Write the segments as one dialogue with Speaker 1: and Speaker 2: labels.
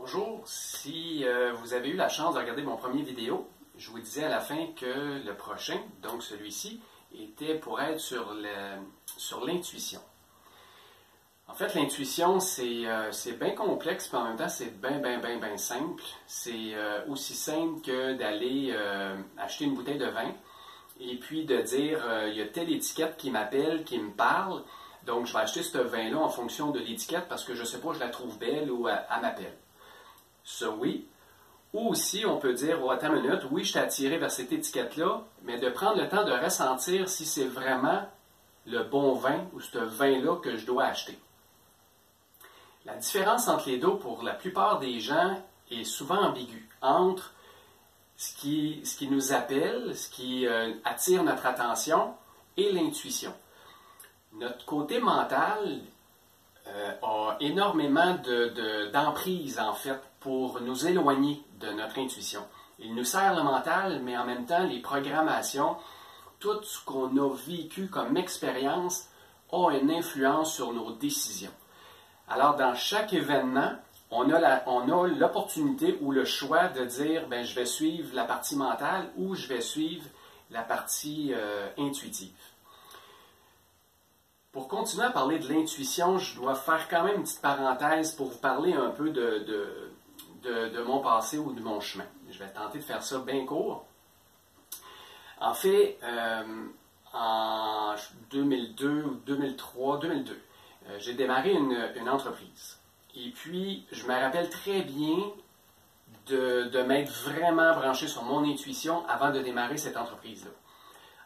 Speaker 1: Bonjour, si vous avez eu la chance de regarder mon premier vidéo, je vous disais à la fin que le prochain, donc celui-ci, était pour être sur l'intuition. En fait, l'intuition, c'est bien complexe, puis en même temps, c'est bien simple. C'est aussi simple que d'aller acheter une bouteille de vin et puis de dire, il y a telle étiquette qui m'appelle, qui me parle, donc je vais acheter ce vin-là en fonction de l'étiquette parce que je ne sais pas, je la trouve belle ou elle m'appelle. Ça, oui. Ou aussi, on peut dire, oh, attends une minute, oui, je t'ai attiré vers cette étiquette-là, mais de prendre le temps de ressentir si c'est vraiment le bon vin ou ce vin-là que je dois acheter. La différence entre les deux, pour la plupart des gens, est souvent ambiguë entre ce qui nous appelle, ce qui attire notre attention et l'intuition. Notre côté mental a énormément d'emprise, en fait, pour nous éloigner de notre intuition. Il nous sert le mental, mais en même temps, les programmations, tout ce qu'on a vécu comme expérience a une influence sur nos décisions. Alors, dans chaque événement, on a l'opportunité ou le choix de dire, ben, je vais suivre la partie mentale ou je vais suivre la partie intuitive. Pour continuer à parler de l'intuition, je dois faire quand même une petite parenthèse pour vous parler un peu de mon passé ou de mon chemin. Je vais tenter de faire ça bien court. En fait, en 2002 ou 2002, j'ai démarré une entreprise. Et puis, je me rappelle très bien de m'être vraiment branché sur mon intuition avant de démarrer cette entreprise-là.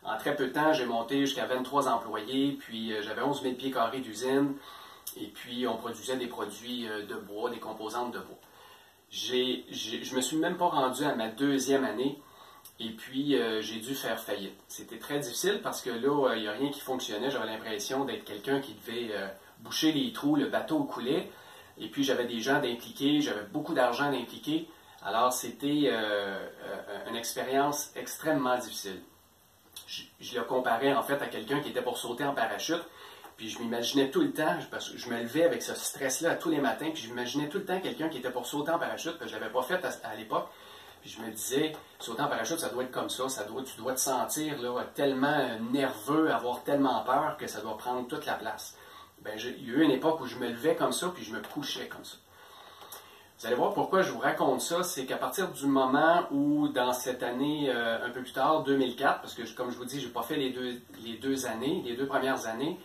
Speaker 1: En très peu de temps, j'ai monté jusqu'à 23 employés, puis j'avais 11 000 pieds carrés d'usine, et puis on produisait des produits de bois, des composantes de bois. Je me suis même pas rendu à ma deuxième année, et puis j'ai dû faire faillite. C'était très difficile parce que là, il n'y a rien qui fonctionnait. J'avais l'impression d'être quelqu'un qui devait boucher les trous, le bateau coulait, et puis j'avais des gens d'impliqués, j'avais beaucoup d'argent d'impliqués. Alors c'était une expérience extrêmement difficile. Je le comparais en fait à quelqu'un qui était pour sauter en parachute, puis je m'imaginais tout le temps, parce que je me levais avec ce stress-là tous les matins, puis je m'imaginais tout le temps quelqu'un qui était pour sauter en parachute, parce que je ne l'avais pas fait à l'époque, puis je me disais, sauter en parachute, ça doit être comme ça, tu dois te sentir là, tellement nerveux, avoir tellement peur que ça doit prendre toute la place. Ben, il y a eu une époque où je me levais comme ça, puis je me couchais comme ça. Vous allez voir pourquoi je vous raconte ça, c'est qu'à partir du moment où, dans cette année, un peu plus tard, 2004, parce que comme je vous dis, je n'ai pas fait les deux premières années,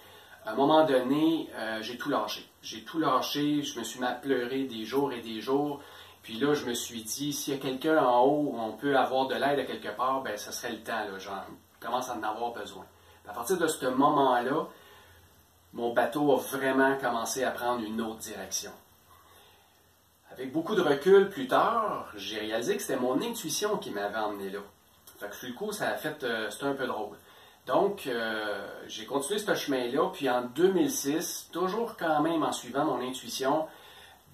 Speaker 1: à un moment donné, j'ai tout lâché. J'ai tout lâché, je me suis mis à pleurer des jours et des jours, puis là, je me suis dit, s'il y a quelqu'un en haut où on peut avoir de l'aide à quelque part, ben, ce serait le temps, là, genre, je commence à en avoir besoin. À partir de ce moment-là, mon bateau a vraiment commencé à prendre une autre direction. Avec beaucoup de recul plus tard, j'ai réalisé que c'était mon intuition qui m'avait emmené là. Fait que sur le coup, ça a fait, c'était un peu drôle. Donc, j'ai continué ce chemin-là, puis en 2006, toujours quand même en suivant mon intuition,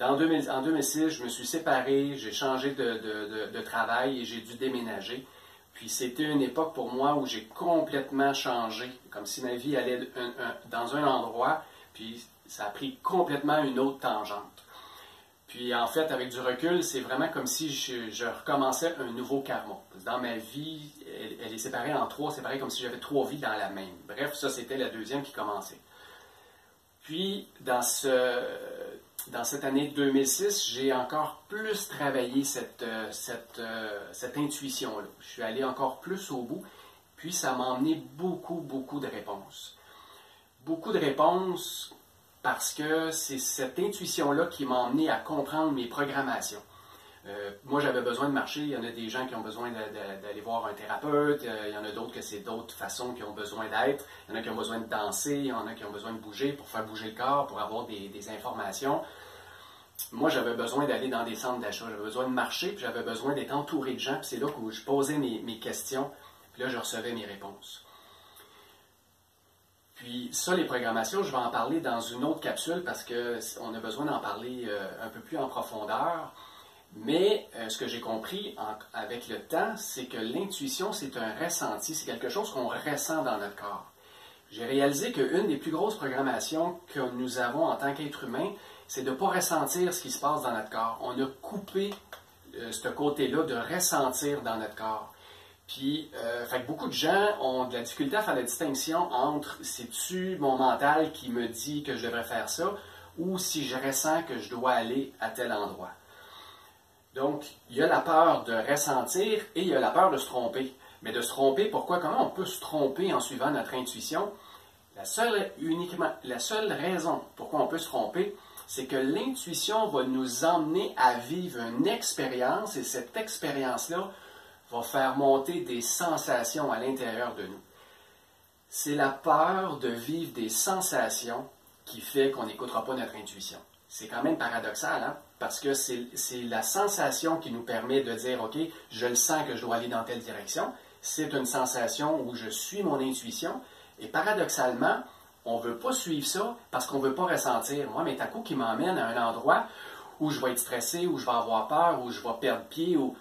Speaker 1: en 2006, je me suis séparé, j'ai changé de travail et j'ai dû déménager. Puis c'était une époque pour moi où j'ai complètement changé, comme si ma vie allait dans un endroit, puis ça a pris complètement une autre tangente. Puis en fait, avec du recul, c'est vraiment comme si je recommençais un nouveau karma. Dans ma vie, elle est séparée en trois, c'est pareil comme si j'avais trois vies dans la même. Bref, ça c'était la deuxième qui commençait. Puis dans cette année 2006, j'ai encore plus travaillé cette intuition-là. Je suis allé encore plus au bout, puis ça m'a emmené beaucoup de réponses. Beaucoup de réponses parce que c'est cette intuition-là qui m'a emmené à comprendre mes programmations. Moi, j'avais besoin de marcher. Il y en a des gens qui ont besoin d'aller voir un thérapeute. Il y en a d'autres que c'est d'autres façons qui ont besoin d'être. Il y en a qui ont besoin de danser. Il y en a qui ont besoin de bouger pour faire bouger le corps, pour avoir des informations. Moi, j'avais besoin d'aller dans des centres d'achat. J'avais besoin de marcher, puis j'avais besoin d'être entouré de gens. Puis c'est là où je posais mes questions. Puis là, je recevais mes réponses. Puis ça, les programmations, je vais en parler dans une autre capsule parce qu'on a besoin d'en parler un peu plus en profondeur. Mais ce que j'ai compris avec le temps, c'est que l'intuition, c'est un ressenti, c'est quelque chose qu'on ressent dans notre corps. J'ai réalisé qu'une des plus grosses programmations que nous avons en tant qu'être humain, c'est de ne pas ressentir ce qui se passe dans notre corps. On a coupé ce côté-là de ressentir dans notre corps. Puis, fait que beaucoup de gens ont de la difficulté à faire la distinction entre c'est-tu mon mental qui me dit que je devrais faire ça ou si je ressens que je dois aller à tel endroit. Donc, il y a la peur de ressentir et il y a la peur de se tromper. Mais de se tromper, pourquoi? Comment on peut se tromper en suivant notre intuition? La seule raison pourquoi on peut se tromper, c'est que l'intuition va nous emmener à vivre une expérience et cette expérience-là va faire monter des sensations à l'intérieur de nous. C'est la peur de vivre des sensations qui fait qu'on n'écoutera pas notre intuition. C'est quand même paradoxal, hein? Parce que c'est la sensation qui nous permet de dire, OK, je le sens que je dois aller dans telle direction. C'est une sensation où je suis mon intuition. Et paradoxalement, on ne veut pas suivre ça parce qu'on ne veut pas ressentir. Moi, mais coup qui m'emmène à un endroit où je vais être stressé, où je vais avoir peur, où je vais perdre pied, où...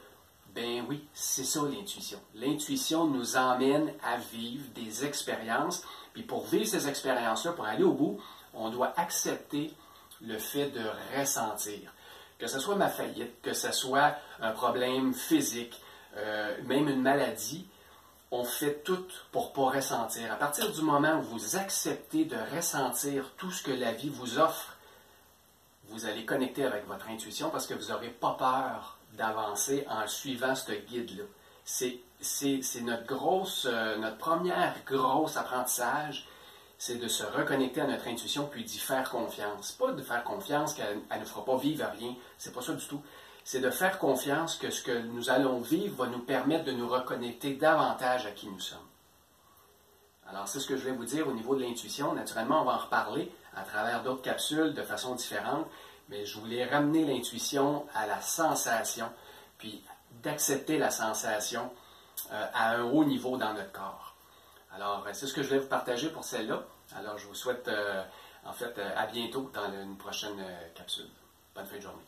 Speaker 1: Ben oui, c'est ça l'intuition. L'intuition nous emmène à vivre des expériences. Puis pour vivre ces expériences-là, pour aller au bout, on doit accepter le fait de ressentir. Que ce soit ma faillite, que ce soit un problème physique, même une maladie, on fait tout pour ne pas ressentir. À partir du moment où vous acceptez de ressentir tout ce que la vie vous offre, vous allez connecter avec votre intuition parce que vous n'aurez pas peur d'avancer en suivant ce guide-là. C'est notre première grosse apprentissage, c'est de se reconnecter à notre intuition puis d'y faire confiance. Pas de faire confiance qu'elle ne fera pas vivre rien, c'est pas ça du tout. C'est de faire confiance que ce que nous allons vivre va nous permettre de nous reconnecter davantage à qui nous sommes. Alors, c'est ce que je vais vous dire au niveau de l'intuition. Naturellement, on va en reparler à travers d'autres capsules de façon différente, mais je voulais ramener l'intuition à la sensation, puis d'accepter la sensation à un haut niveau dans notre corps. Alors, c'est ce que je vais vous partager pour celle-là. Alors, je vous souhaite, à bientôt dans une prochaine capsule. Bonne fin de journée.